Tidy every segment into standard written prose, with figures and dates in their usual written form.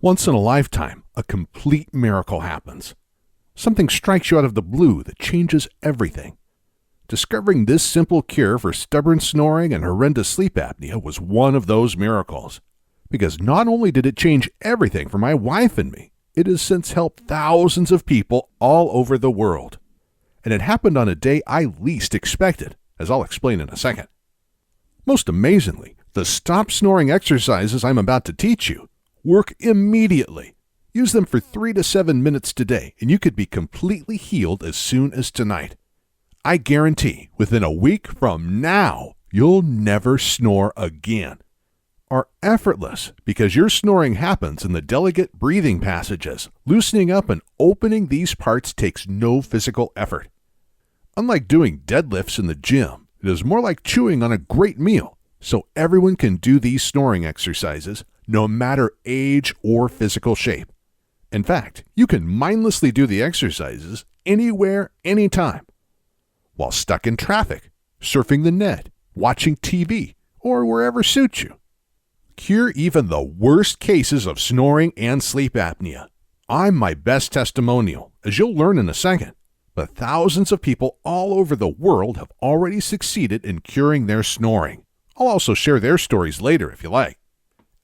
Once in a lifetime, a complete miracle happens. Something strikes you out of the blue that changes everything. Discovering this simple cure for stubborn snoring and horrendous sleep apnea was one of those miracles. Because not only did it change everything for my wife and me, it has since helped thousands of people all over the world. And it happened on a day I least expected, as I'll explain in a second. Most amazingly, the stop snoring exercises I'm about to teach you work immediately. Use them for 3 to 7 minutes today, and you could be completely healed as soon as tonight. I guarantee within a week from now, you'll never snore again. Are effortless because your snoring happens in the delicate breathing passages. Loosening up and opening these parts takes no physical effort. Unlike doing deadlifts in the gym, it is more like chewing on a great meal, so everyone can do these snoring exercises no matter age or physical shape. In fact, you can mindlessly do the exercises anywhere, anytime. While stuck in traffic, surfing the net, watching TV, or wherever suits you. Cure even the worst cases of snoring and sleep apnea. I'm my best testimonial, as you'll learn in a second, but thousands of people all over the world have already succeeded in curing their snoring. I'll also share their stories later if you like.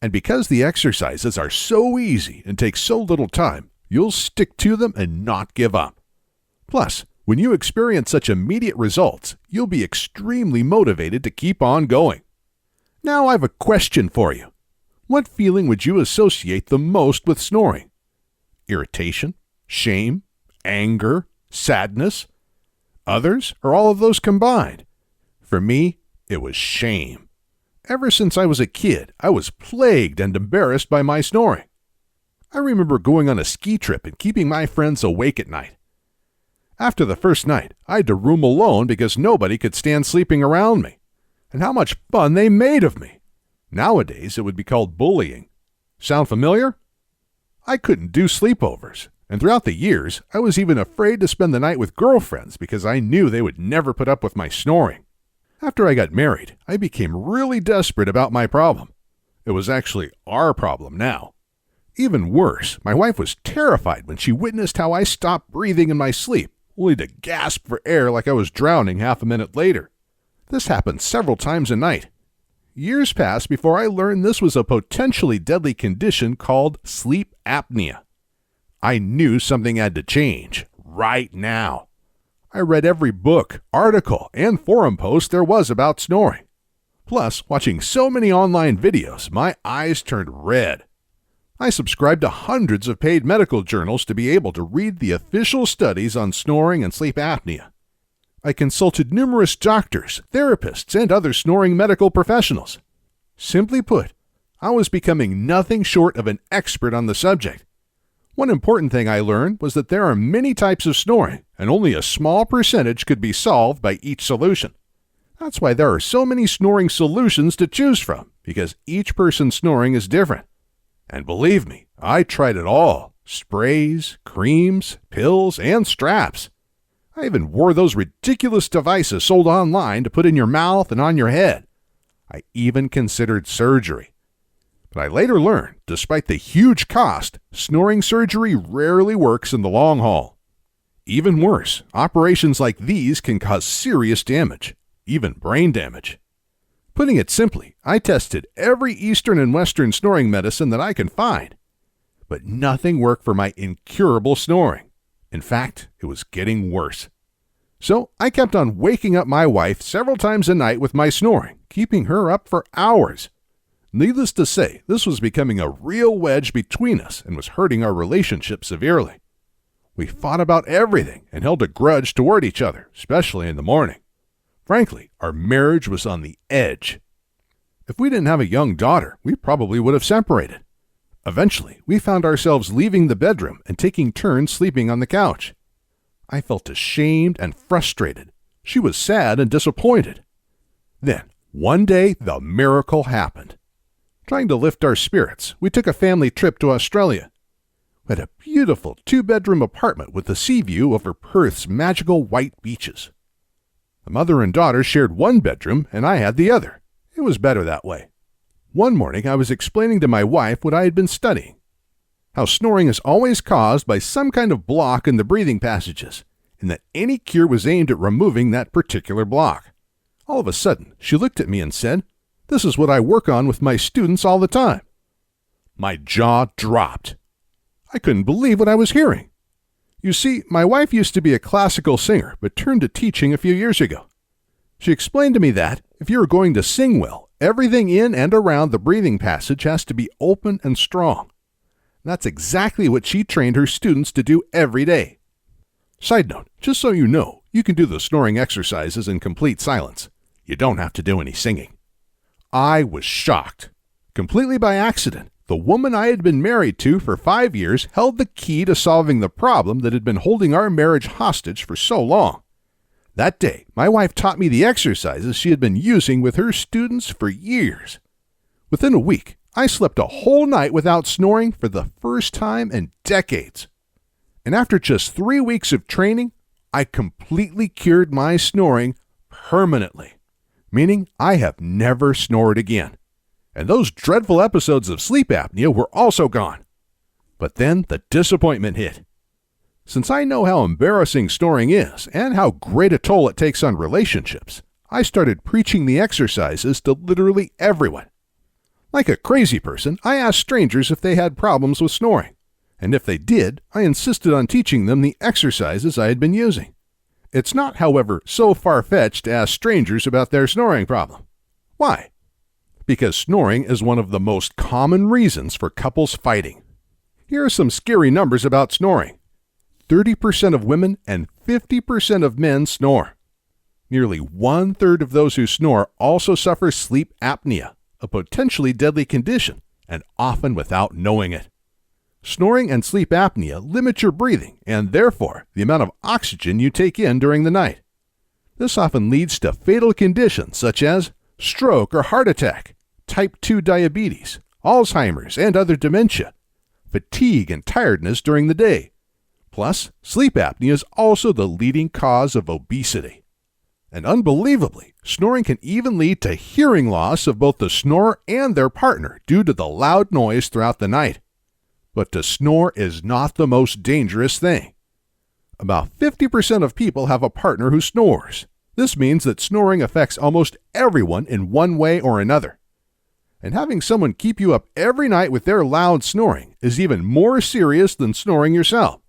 And because the exercises are so easy and take so little time, you'll stick to them and not give up. Plus, when you experience such immediate results, you'll be extremely motivated to keep on going. Now I have a question for you. What feeling would you associate the most with snoring? Irritation, shame, anger, sadness? Others, or all of those combined? For me, it was shame. Ever since I was a kid, I was plagued and embarrassed by my snoring. I remember going on a ski trip and keeping my friends awake at night. After the first night, I had to room alone because nobody could stand sleeping around me. And how much fun they made of me. Nowadays, it would be called bullying. Sound familiar? I couldn't do sleepovers, and throughout the years, I was even afraid to spend the night with girlfriends because I knew they would never put up with my snoring. After I got married, I became really desperate about my problem. It was actually our problem now. Even worse, my wife was terrified when she witnessed how I stopped breathing in my sleep, only to gasp for air like I was drowning half a minute later. This happened several times a night. Years passed before I learned this was a potentially deadly condition called sleep apnea. I knew something had to change, right now. I read every book, article, and forum post there was about snoring. Plus, watching so many online videos, my eyes turned red. I subscribed to hundreds of paid medical journals to be able to read the official studies on snoring and sleep apnea. I consulted numerous doctors, therapists, and other snoring medical professionals. Simply put, I was becoming nothing short of an expert on the subject. One important thing I learned was that there are many types of snoring, and only a small percentage could be solved by each solution. That's why there are so many snoring solutions to choose from, because each person's snoring is different. And believe me, I tried it all. Sprays, creams, pills, and straps. I even wore those ridiculous devices sold online to put in your mouth and on your head. I even considered surgery. But I later learned, despite the huge cost, snoring surgery rarely works in the long haul. Even worse, operations like these can cause serious damage, even brain damage. Putting it simply, I tested every Eastern and Western snoring medicine that I can find. But nothing worked for my incurable snoring. In fact, it was getting worse. So I kept on waking up my wife several times a night with my snoring, keeping her up for hours. Needless to say, this was becoming a real wedge between us and was hurting our relationship severely. We fought about everything and held a grudge toward each other, especially in the morning. Frankly, our marriage was on the edge. If we didn't have a young daughter, we probably would have separated. Eventually, we found ourselves leaving the bedroom and taking turns sleeping on the couch. I felt ashamed and frustrated. She was sad and disappointed. Then, one day, the miracle happened. Trying to lift our spirits, we took a family trip to Australia. We had a beautiful 2-bedroom apartment with a sea view over Perth's magical white beaches. The mother and daughter shared one bedroom, and I had the other. It was better that way. One morning, I was explaining to my wife what I had been studying. how snoring is always caused by some kind of block in the breathing passages, and that any cure was aimed at removing that particular block. All of a sudden, she looked at me and said, "This is what I work on with my students all the time." My jaw dropped. I couldn't believe what I was hearing. You see, my wife used to be a classical singer, but turned to teaching a few years ago. She explained to me that, if you are going to sing well, everything in and around the breathing passage has to be open and strong. That's exactly what she trained her students to do every day. Side note, just so you know, you can do the snoring exercises in complete silence. You don't have to do any singing. I was shocked. Completely by accident, the woman I had been married to for 5 years held the key to solving the problem that had been holding our marriage hostage for so long. That day, my wife taught me the exercises she had been using with her students for years. Within a week, I slept a whole night without snoring for the first time in decades. And after just 3 weeks of training, I completely cured my snoring permanently, meaning I have never snored again. And those dreadful episodes of sleep apnea were also gone. But then the disappointment hit. Since I know how embarrassing snoring is and how great a toll it takes on relationships, I started preaching the exercises to literally everyone. Like a crazy person, I asked strangers if they had problems with snoring. And if they did, I insisted on teaching them the exercises I had been using. It's not, however, so far-fetched to ask strangers about their snoring problem. Why? Because snoring is one of the most common reasons for couples fighting. Here are some scary numbers about snoring. 30% of women and 50% of men snore. Nearly 1/3 of those who snore also suffer sleep apnea, a potentially deadly condition, and often without knowing it. Snoring and sleep apnea limit your breathing and, therefore, the amount of oxygen you take in during the night. This often leads to fatal conditions such as stroke or heart attack, type 2 diabetes, Alzheimer's and other dementia, fatigue and tiredness during the day. Plus, sleep apnea is also the leading cause of obesity. And unbelievably, snoring can even lead to hearing loss of both the snorer and their partner due to the loud noise throughout the night. But to snore is not the most dangerous thing. About 50% of people have a partner who snores. This means that snoring affects almost everyone in one way or another. And having someone keep you up every night with their loud snoring is even more serious than snoring yourself.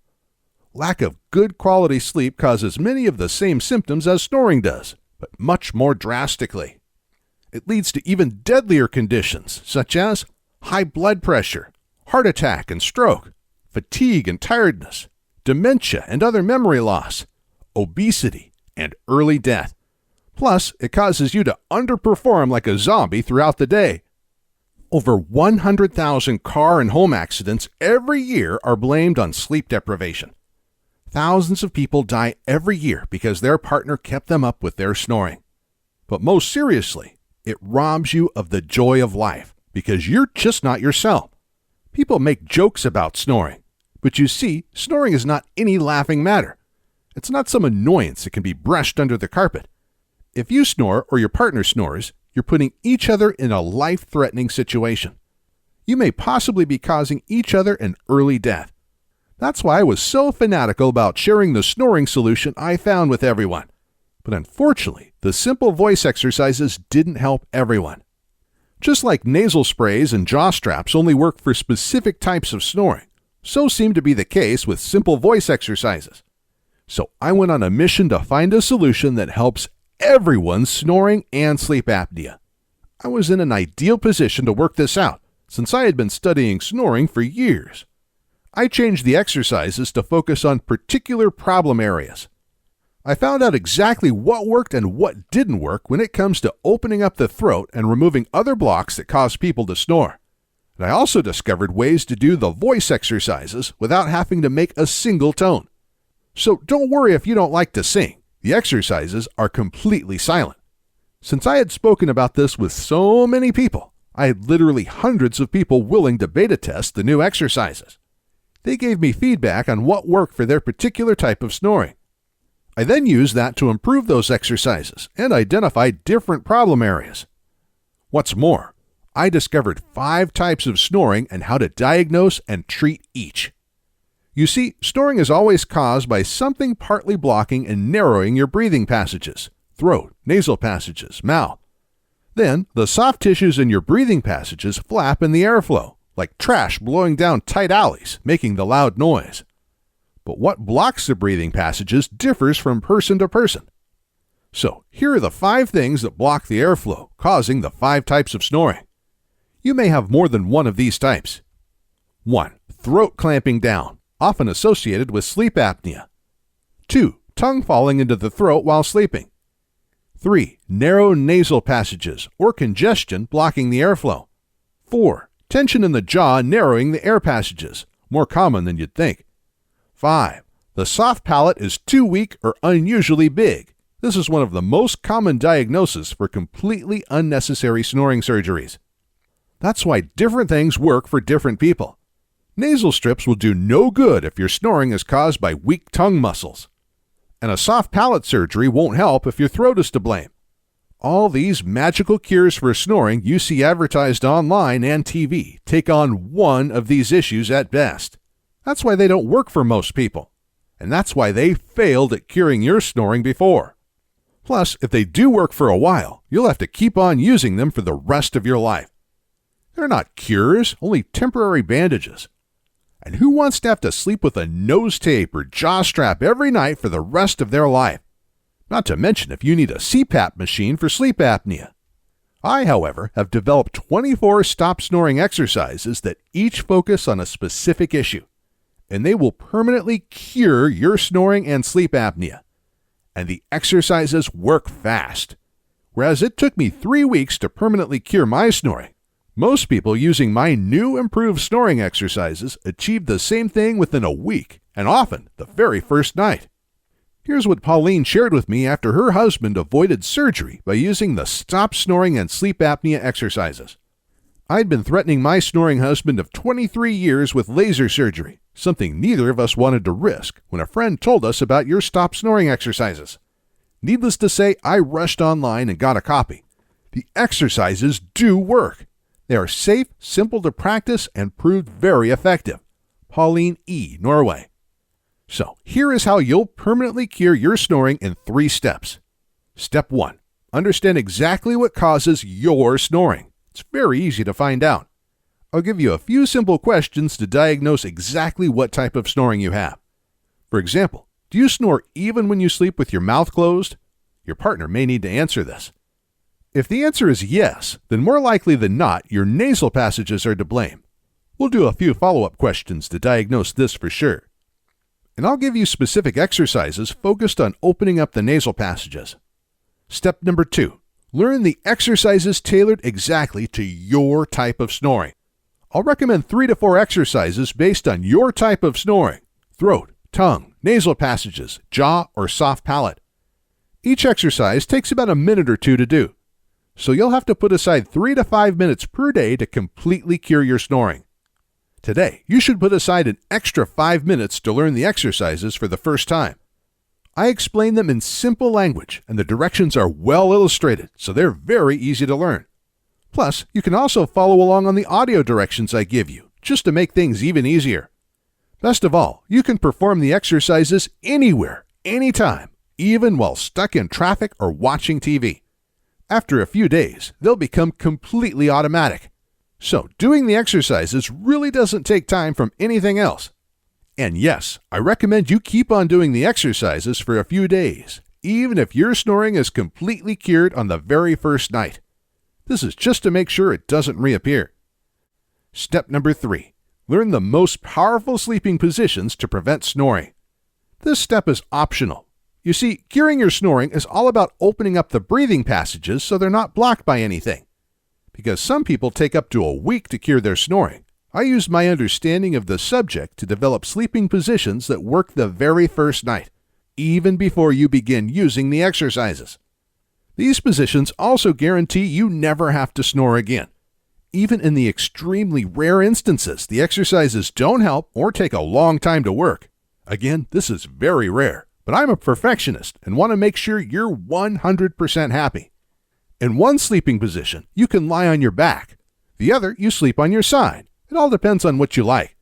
Lack of good quality sleep causes many of the same symptoms as snoring does, but much more drastically. It leads to even deadlier conditions such as high blood pressure, heart attack and stroke, fatigue and tiredness, dementia and other memory loss, obesity, and early death. Plus, it causes you to underperform like a zombie throughout the day. Over 100,000 car and home accidents every year are blamed on sleep deprivation. Thousands of people die every year because their partner kept them up with their snoring. But most seriously, it robs you of the joy of life because you're just not yourself. People make jokes about snoring, but you see, snoring is not any laughing matter. It's not some annoyance that can be brushed under the carpet. If you snore or your partner snores, you're putting each other in a life-threatening situation. You may possibly be causing each other an early death. That's why I was so fanatical about sharing the snoring solution I found with everyone. But unfortunately, the simple voice exercises didn't help everyone. Just like nasal sprays and jaw straps only work for specific types of snoring, so seemed to be the case with simple voice exercises. So I went on a mission to find a solution that helps everyone's snoring and sleep apnea. I was in an ideal position to work this out, since I had been studying snoring for years. I changed the exercises to focus on particular problem areas. I found out exactly what worked and what didn't work when it comes to opening up the throat and removing other blocks that cause people to snore. And I also discovered ways to do the voice exercises without having to make a single tone. So don't worry if you don't like to sing. The exercises are completely silent. Since I had spoken about this with so many people, I had literally hundreds of people willing to beta test the new exercises. They gave me feedback on what worked for their particular type of snoring. I then used that to improve those exercises and identify different problem areas. What's more, I discovered 5 types of snoring and how to diagnose and treat each. You see, snoring is always caused by something partly blocking and narrowing your breathing passages, throat, nasal passages, mouth. Then, the soft tissues in your breathing passages flap in the airflow, like trash blowing down tight alleys, making the loud noise. But what blocks the breathing passages differs from person to person. So, here are the 5 things that block the airflow, causing the 5 types of snoring. You may have more than one of these types. 1. Throat clamping down, often associated with sleep apnea. 2. Tongue falling into the throat while sleeping. 3. Narrow nasal passages or congestion blocking the airflow. 4. Tension in the jaw narrowing the air passages, more common than you'd think. 5. The soft palate is too weak or unusually big. This is one of the most common diagnoses for completely unnecessary snoring surgeries. That's why different things work for different people. Nasal strips will do no good if your snoring is caused by weak tongue muscles. And a soft palate surgery won't help if your throat is to blame. All these magical cures for snoring you see advertised online and TV take on one of these issues at best. That's why they don't work for most people. And that's why they failed at curing your snoring before. Plus, if they do work for a while, you'll have to keep on using them for the rest of your life. They're not cures, only temporary bandages. And who wants to have to sleep with a nose tape or jaw strap every night for the rest of their life? Not to mention if you need a CPAP machine for sleep apnea. I, however, have developed 24 stop snoring exercises that each focus on a specific issue, and they will permanently cure your snoring and sleep apnea. And the exercises work fast. Whereas it took me 3 weeks to permanently cure my snoring, most people using my new improved snoring exercises achieved the same thing within a week, and often the very first night. Here's what Pauline shared with me after her husband avoided surgery by using the stop snoring and sleep apnea exercises. I'd been threatening my snoring husband of 23 years with laser surgery, something neither of us wanted to risk, when a friend told us about your stop snoring exercises. Needless to say, I rushed online and got a copy. The exercises do work. They are safe, simple to practice, and proved very effective. Pauline E., Norway. So, here is how you'll permanently cure your snoring in 3 steps. Step 1. Understand exactly what causes your snoring. It's very easy to find out. I'll give you a few simple questions to diagnose exactly what type of snoring you have. For example, do you snore even when you sleep with your mouth closed? Your partner may need to answer this. If the answer is yes, then more likely than not, your nasal passages are to blame. We'll do a few follow-up questions to diagnose this for sure. And I'll give you specific exercises focused on opening up the nasal passages. Step number 2. Learn the exercises tailored exactly to your type of snoring. I'll recommend 3 to 4 exercises based on your type of snoring: throat, tongue, nasal passages, jaw, or soft palate. Each exercise takes about a minute or 2 to do. So you'll have to put aside 3 to 5 minutes per day to completely cure your snoring. Today, you should put aside an extra 5 minutes to learn the exercises for the first time. I explain them in simple language, and the directions are well illustrated, so they're very easy to learn. Plus, you can also follow along on the audio directions I give you, just to make things even easier. Best of all, you can perform the exercises anywhere, anytime, even while stuck in traffic or watching TV. After a few days, they'll become completely automatic. So, doing the exercises really doesn't take time from anything else. And yes, I recommend you keep on doing the exercises for a few days, even if your snoring is completely cured on the very first night. This is just to make sure it doesn't reappear. Step number 3. Learn the most powerful sleeping positions to prevent snoring. This step is optional. You see, curing your snoring is all about opening up the breathing passages so they're not blocked by anything. Because some people take up to a week to cure their snoring, I used my understanding of the subject to develop sleeping positions that work the very first night, even before you begin using the exercises. These positions also guarantee you never have to snore again. Even in the extremely rare instances the exercises don't help or take a long time to work. Again, this is very rare. But I'm a perfectionist and want to make sure you're 100% happy. In one sleeping position, you can lie on your back. The other, you sleep on your side. It all depends on what you like.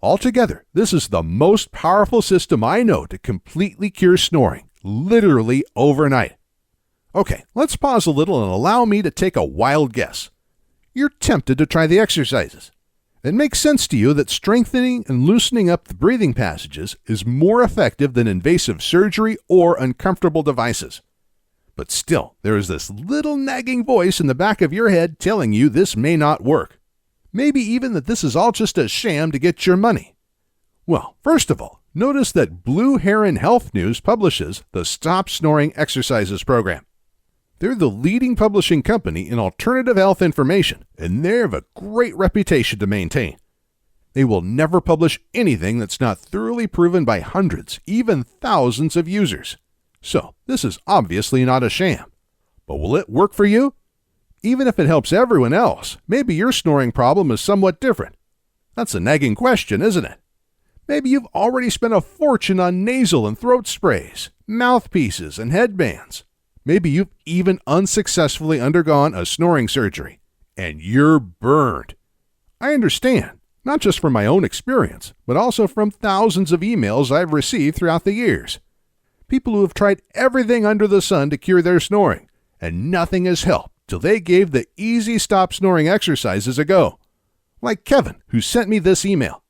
Altogether, this is the most powerful system I know to completely cure snoring, literally overnight. Okay, let's pause a little and allow me to take a wild guess. You're tempted to try the exercises. It makes sense to you that strengthening and loosening up the breathing passages is more effective than invasive surgery or uncomfortable devices. But still, there is this little nagging voice in the back of your head telling you this may not work. Maybe even that this is all just a sham to get your money. Well, first of all, notice that Blue Heron Health News publishes the Stop Snoring Exercises program. They're the leading publishing company in alternative health information, and they have a great reputation to maintain. They will never publish anything that's not thoroughly proven by hundreds, even thousands of users. So, this is obviously not a sham. But will it work for you? Even if it helps everyone else, maybe your snoring problem is somewhat different. That's a nagging question, isn't it? Maybe you've already spent a fortune on nasal and throat sprays, mouthpieces, and headbands. Maybe you've even unsuccessfully undergone a snoring surgery, and you're burned. I understand, not just from my own experience, but also from thousands of emails I've received throughout the years. People who have tried everything under the sun to cure their snoring, and nothing has helped till they gave the easy stop snoring exercises a go. Like Kevin, who sent me this email.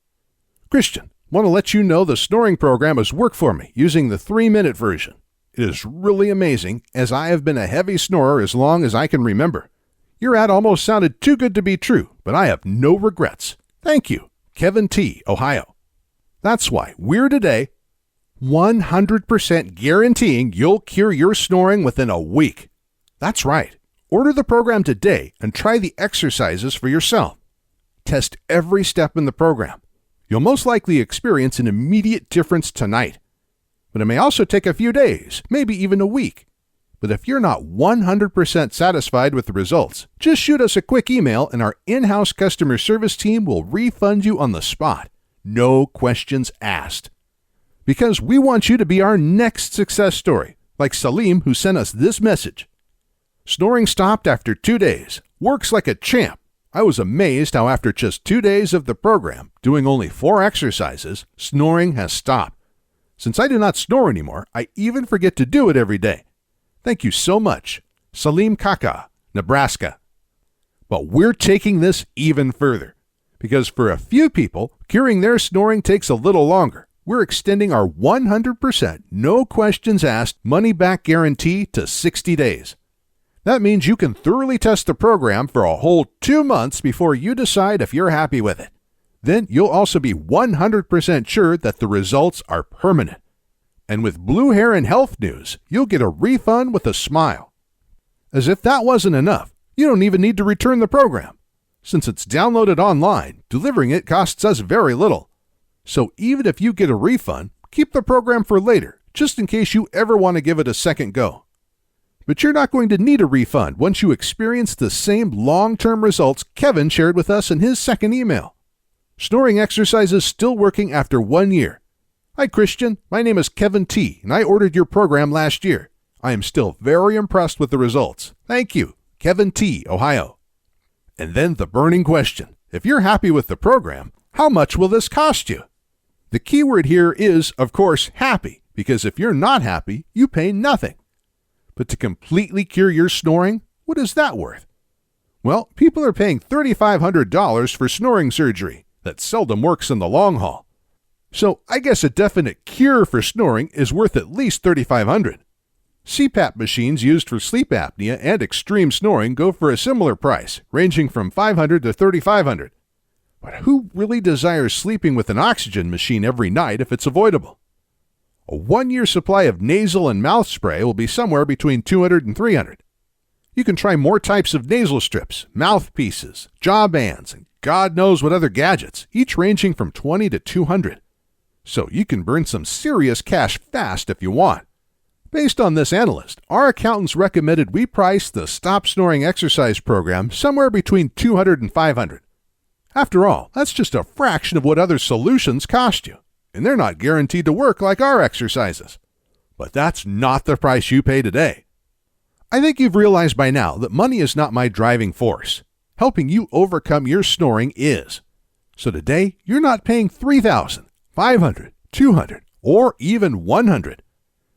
Christian, want to let you know the snoring program has worked for me using the 3-minute version. It is really amazing, as I have been a heavy snorer as long as I can remember. Your ad almost sounded too good to be true, but I have no regrets. Thank you, Kevin T., Ohio. That's why we're today 100% guaranteeing you'll cure your snoring within a week. That's right. Order the program today and try the exercises for yourself. Test every step in the program. You'll most likely experience an immediate difference tonight. But it may also take a few days, maybe even a week. But if you're not 100% satisfied with the results, just shoot us a quick email and our in-house customer service team will refund you on the spot. No questions asked. Because we want you to be our next success story, like Salim, who sent us this message. Snoring stopped after 2 days. Works like a champ. I was amazed how after just 2 days of the program, doing only 4 exercises, snoring has stopped. Since I do not snore anymore, I even forget to do it every day. Thank you so much. Salim Kaka, Nebraska. But we're taking this even further. Because for a few people, curing their snoring takes a little longer. We're extending our 100% no questions asked money-back guarantee to 60 days. That means you can thoroughly test the program for a whole 2 months before you decide if you're happy with it. Then you'll also be 100% sure that the results are permanent. And with Blue Heron Health News, you'll get a refund with a smile. As if that wasn't enough, you don't even need to return the program. Since it's downloaded online, delivering it costs us very little. So even if you get a refund, keep the program for later, just in case you ever want to give it a second go. But you're not going to need a refund once you experience the same long-term results Kevin shared with us in his second email. Snoring exercises still working after 1 year. Hi, Christian. My name is Kevin T., and I ordered your program last year. I am still very impressed with the results. Thank you, Kevin T., Ohio. And then the burning question. If you're happy with the program, how much will this cost you? The key word here is, of course, happy, because if you're not happy, you pay nothing. But to completely cure your snoring, what is that worth? Well, people are paying $3,500 for snoring surgery. That seldom works in the long haul. So I guess a definite cure for snoring is worth at least $3,500. CPAP machines used for sleep apnea and extreme snoring go for a similar price, ranging from $500 to $3,500. But who really desires sleeping with an oxygen machine every night if it's avoidable? A 1-year supply of nasal and mouth spray will be somewhere between $200 and $300. You can try more types of nasal strips, mouthpieces, jaw bands, and God knows what other gadgets, each ranging from $20 to $200. So you can burn some serious cash fast if you want. Based on this analyst, our accountants recommended we price the Stop Snoring Exercise program somewhere between $200 and $500. After all, that's just a fraction of what other solutions cost you, and they're not guaranteed to work like our exercises. But that's not the price you pay today. I think you've realized by now that money is not my driving force. helping you overcome your snoring is. So today, you're not paying $3,000, $500, $200, or even $100.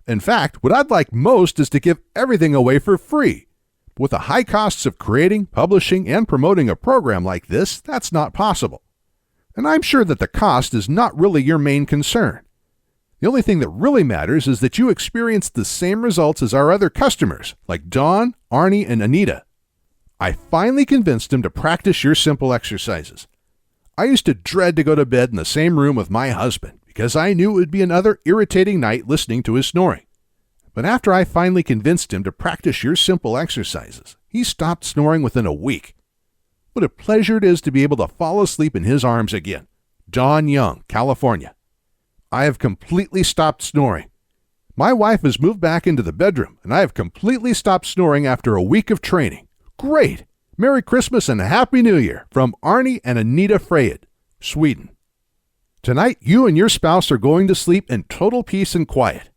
In fact, what I'd like most is to give everything away for free. But with the high costs of creating, publishing, and promoting a program like this, that's not possible. And I'm sure that the cost is not really your main concern. The only thing that really matters is that you experience the same results as our other customers, like Dawn, Arnie, and Anita. I finally convinced him to practice your simple exercises. I used to dread to go to bed in the same room with my husband because I knew it would be another irritating night listening to his snoring. But after I finally convinced him to practice your simple exercises, he stopped snoring within a week. What a pleasure it is to be able to fall asleep in his arms again. Don Young, California. I have completely stopped snoring. My wife has moved back into the bedroom, and I have completely stopped snoring after a week of training. Great! Merry Christmas and a Happy New Year from Arnie and Anita Freyed, Sweden. Tonight, you and your spouse are going to sleep in total peace and quiet.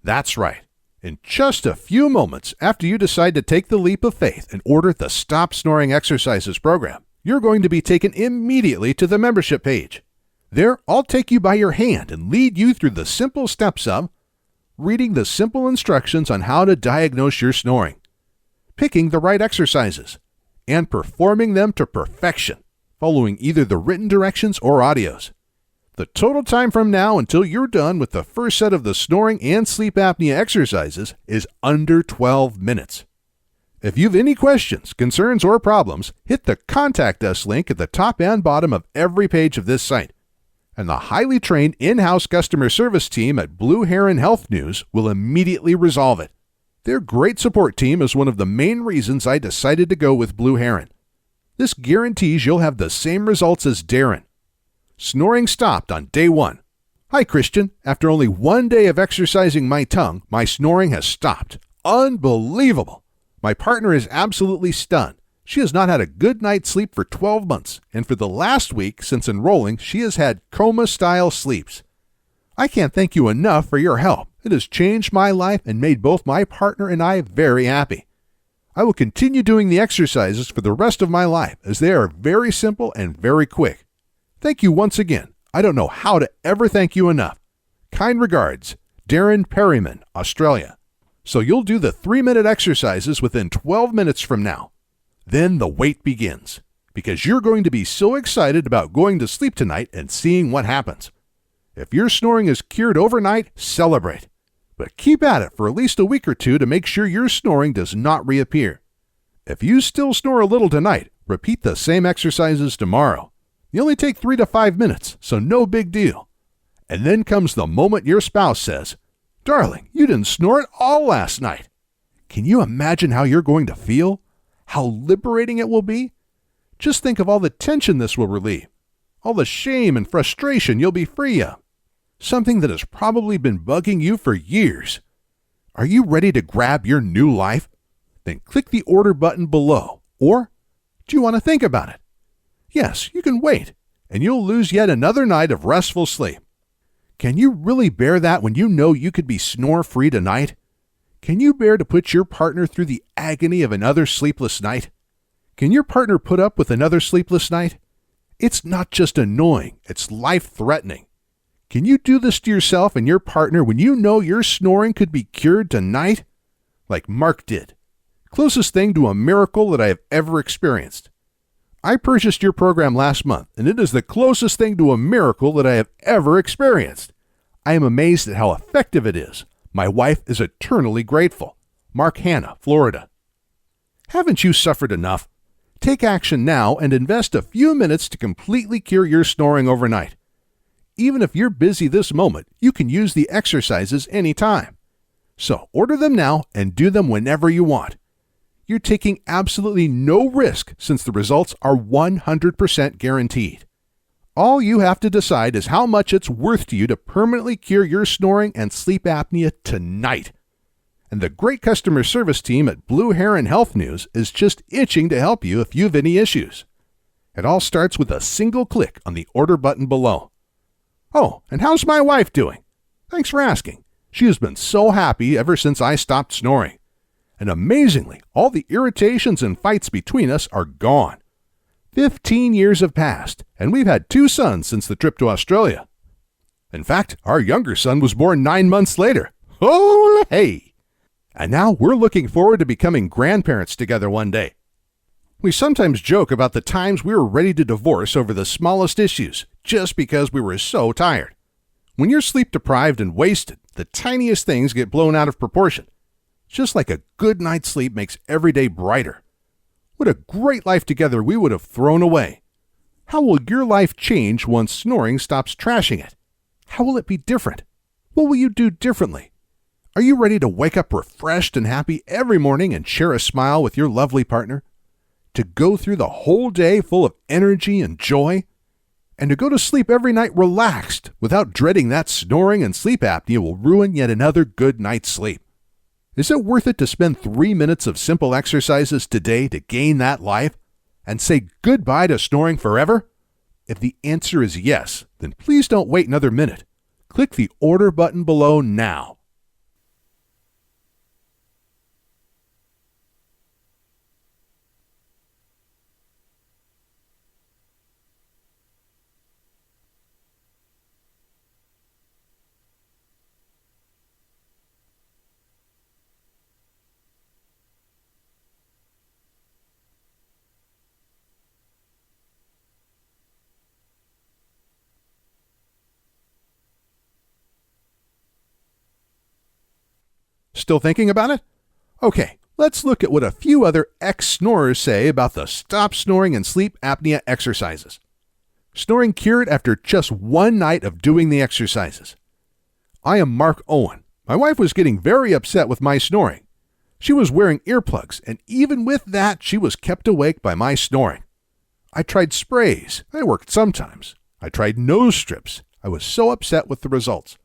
That's right. In just a few moments after you decide to take the leap of faith and order the Stop Snoring Exercises program, you're going to be taken immediately to the membership page. There, I'll take you by your hand and lead you through the simple steps of reading the simple instructions on how to diagnose your snoring, picking the right exercises, and performing them to perfection, following either the written directions or audios. The total time from now until you're done with the first set of the snoring and sleep apnea exercises is under 12 minutes. If you have any questions, concerns, or problems, hit the Contact Us link at the top and bottom of every page of this site. And the highly trained in-house customer service team at Blue Heron Health News will immediately resolve it. Their great support team is one of the main reasons I decided to go with Blue Heron. This guarantees you'll have the same results as Darren. Snoring stopped on day 1. Hi, Christian. After only 1 day of exercising my tongue, my snoring has stopped. Unbelievable. My partner is absolutely stunned. She has not had a good night's sleep for 12 months, and for the last week since enrolling, she has had coma-style sleeps. I can't thank you enough for your help. It has changed my life and made both my partner and I very happy. I will continue doing the exercises for the rest of my life as they are very simple and very quick. Thank you once again. I don't know how to ever thank you enough. Kind regards, Darren Perryman, Australia. So you'll do the 3-minute exercises within 12 minutes from now. Then the wait begins, because you're going to be so excited about going to sleep tonight and seeing what happens. If your snoring is cured overnight, celebrate. But keep at it for at least a week or two to make sure your snoring does not reappear. If you still snore a little tonight, repeat the same exercises tomorrow. They only take 3 to 5 minutes, so no big deal. And then comes the moment your spouse says, "Darling, you didn't snore at all last night." Can you imagine how you're going to feel? How liberating it will be? Just think of all the tension this will relieve, all the shame and frustration you'll be free of, something that has probably been bugging you for years. Are you ready to grab your new life? Then click the order button below, or do you want to think about it? Yes, you can wait, and you'll lose yet another night of restful sleep. Can you really bear that when you know you could be snore-free tonight? Can you bear to put your partner through the agony of another sleepless night? Can your partner put up with another sleepless night? It's not just annoying, it's life-threatening. Can you do this to yourself and your partner when you know your snoring could be cured tonight? Like Mark did. Closest thing to a miracle that I have ever experienced. I purchased your program last month, and it is the closest thing to a miracle that I have ever experienced. I am amazed at how effective it is. My wife is eternally grateful. Mark Hanna, Florida. Haven't you suffered enough? Take action now and invest a few minutes to completely cure your snoring overnight. Even if you're busy this moment, you can use the exercises anytime. So order them now and do them whenever you want. You're taking absolutely no risk since the results are 100% guaranteed. All you have to decide is how much it's worth to you to permanently cure your snoring and sleep apnea tonight. And the great customer service team at Blue Heron Health News is just itching to help you if you have any issues. It all starts with a single click on the order button below. Oh, and how's my wife doing? Thanks for asking. She has been so happy ever since I stopped snoring. And amazingly, all the irritations and fights between us are gone. 15 years have passed, and we've had 2 sons since the trip to Australia. In fact, our younger son was born 9 months later. Oh, hey! And now we're looking forward to becoming grandparents together one day. We sometimes joke about the times we were ready to divorce over the smallest issues, just because we were so tired. When you're sleep deprived and wasted, the tiniest things get blown out of proportion. Just like a good night's sleep makes every day brighter. What a great life together we would have thrown away. How will your life change once snoring stops trashing it? How will it be different? What will you do differently? Are you ready to wake up refreshed and happy every morning and share a smile with your lovely partner? To go through the whole day full of energy and joy? And to go to sleep every night relaxed without dreading that snoring and sleep apnea will ruin yet another good night's sleep? Is it worth it to spend 3 minutes of simple exercises today to gain that life and say goodbye to snoring forever? If the answer is yes, then please don't wait another minute. Click the order button below now. Still thinking about it? Okay, let's look at what a few other ex-snorers say about the stop snoring and sleep apnea exercises. Snoring cured after just 1 night of doing the exercises. I am Mark Owen. My wife was getting very upset with my snoring. She was wearing earplugs, and even with that, she was kept awake by my snoring. I tried sprays. They worked sometimes. I tried nose strips. I was so upset with the results.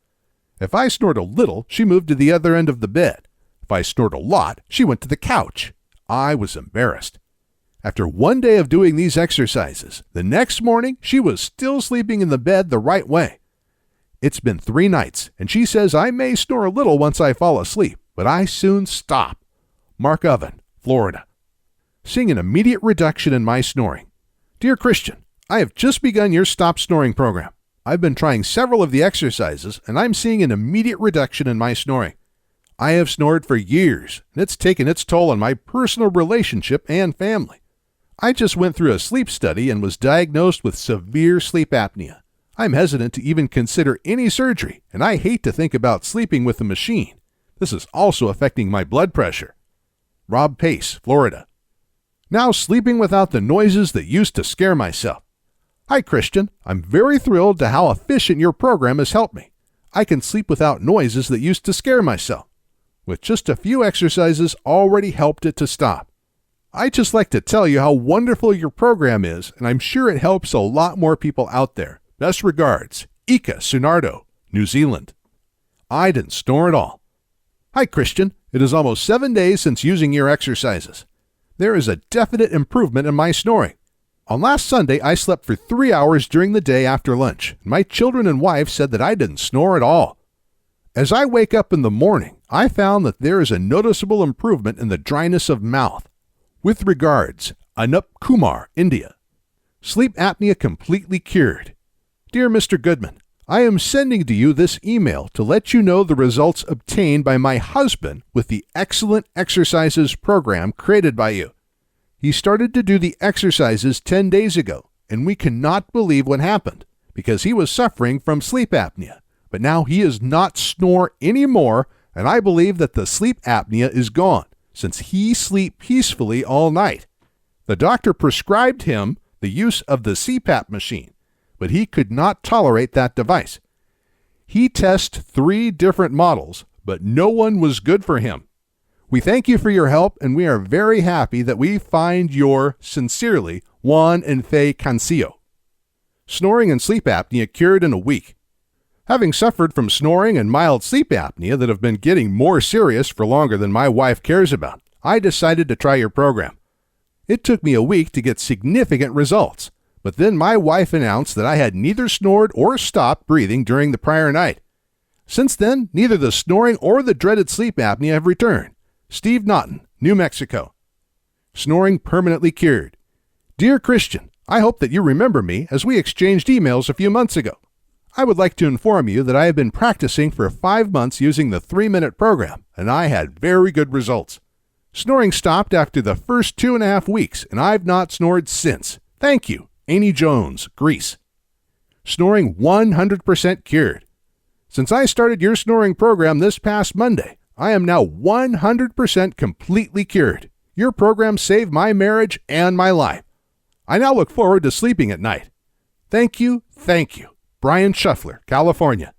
If I snored a little, she moved to the other end of the bed. If I snored a lot, she went to the couch. I was embarrassed. After 1 day of doing these exercises, the next morning, she was still sleeping in the bed the right way. It's been 3 nights, and she says I may snore a little once I fall asleep, but I soon stop. Mark Oven, Florida. Seeing an immediate reduction in my snoring. Dear Christian, I have just begun your Stop Snoring program. I've been trying several of the exercises, and I'm seeing an immediate reduction in my snoring. I have snored for years, and it's taken its toll on my personal relationship and family. I just went through a sleep study and was diagnosed with severe sleep apnea. I'm hesitant to even consider any surgery, and I hate to think about sleeping with a machine. This is also affecting my blood pressure. Rob Pace, Florida. Now sleeping without the noises that used to scare myself. Hi, Christian. I'm very thrilled to how efficient your program has helped me. I can sleep without noises that used to scare myself. With just a few exercises already helped it to stop. I'd just like to tell you how wonderful your program is, and I'm sure it helps a lot more people out there. Best regards, Ika Sunardo, New Zealand. I didn't snore at all. Hi, Christian. It is almost 7 days since using your exercises. There is a definite improvement in my snoring. On last Sunday, I slept for 3 hours during the day after lunch. My children and wife said that I didn't snore at all. As I wake up in the morning, I found that there is a noticeable improvement in the dryness of mouth. With regards, Anup Kumar, India. Sleep apnea completely cured. Dear Mr. Goodman, I am sending to you this email to let you know the results obtained by my husband with the excellent exercises program created by you. He started to do the exercises 10 days ago, and we cannot believe what happened because he was suffering from sleep apnea. But now he does not snore anymore, and I believe that the sleep apnea is gone since he sleeps peacefully all night. The doctor prescribed him the use of the CPAP machine, but he could not tolerate that device. He tested 3 different models, but no one was good for him. We thank you for your help, and we are very happy that we find your, sincerely, Juan and Faye Cancillo. Snoring and sleep apnea cured in a week. Having suffered from snoring and mild sleep apnea that have been getting more serious for longer than my wife cares about, I decided to try your program. It took me a week to get significant results, but then my wife announced that I had neither snored or stopped breathing during the prior night. Since then, neither the snoring or the dreaded sleep apnea have returned. Steve Naughton, New Mexico. Snoring permanently cured. Dear Christian, I hope that you remember me as we exchanged emails a few months ago. I would like to inform you that I have been practicing for 5 months using the 3-minute program, and I had very good results. Snoring stopped after the first 2.5 weeks, and I've not snored since. Thank you, Amy Jones, Greece. Snoring 100% cured. Since I started your snoring program this past Monday, I am now 100% completely cured. Your program saved my marriage and my life. I now look forward to sleeping at night. Thank you, Brian Shuffler, California.